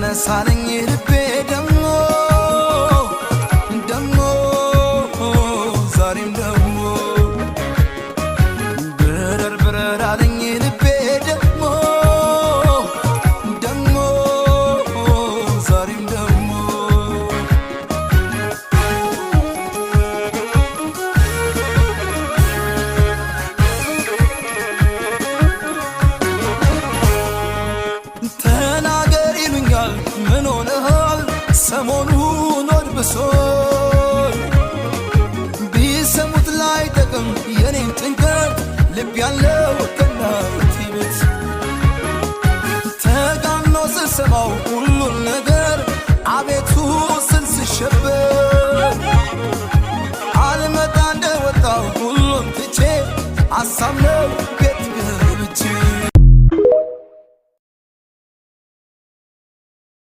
ተነሳለኝ ልቤ ደሞ ደሞ ዛሬም ደሞ ብረር ብረር አለኝ ልቤ ደሞ ደሞ ዛሬም ደሞ ተናገር ይሉኛል ምን ሆነሃል ሰሞኑን ወድብሶኝ ቢሰሙት ላይ ጠቅም የኔን ጭንቀት ልብ ያለው ከናቴ ቤት ተጋኖ ስሰማው ሁሉን ነገር አቤቱ ስል ስሸበር አልመጣ እንደወጣው ሁሉን ትቼ አሳምነው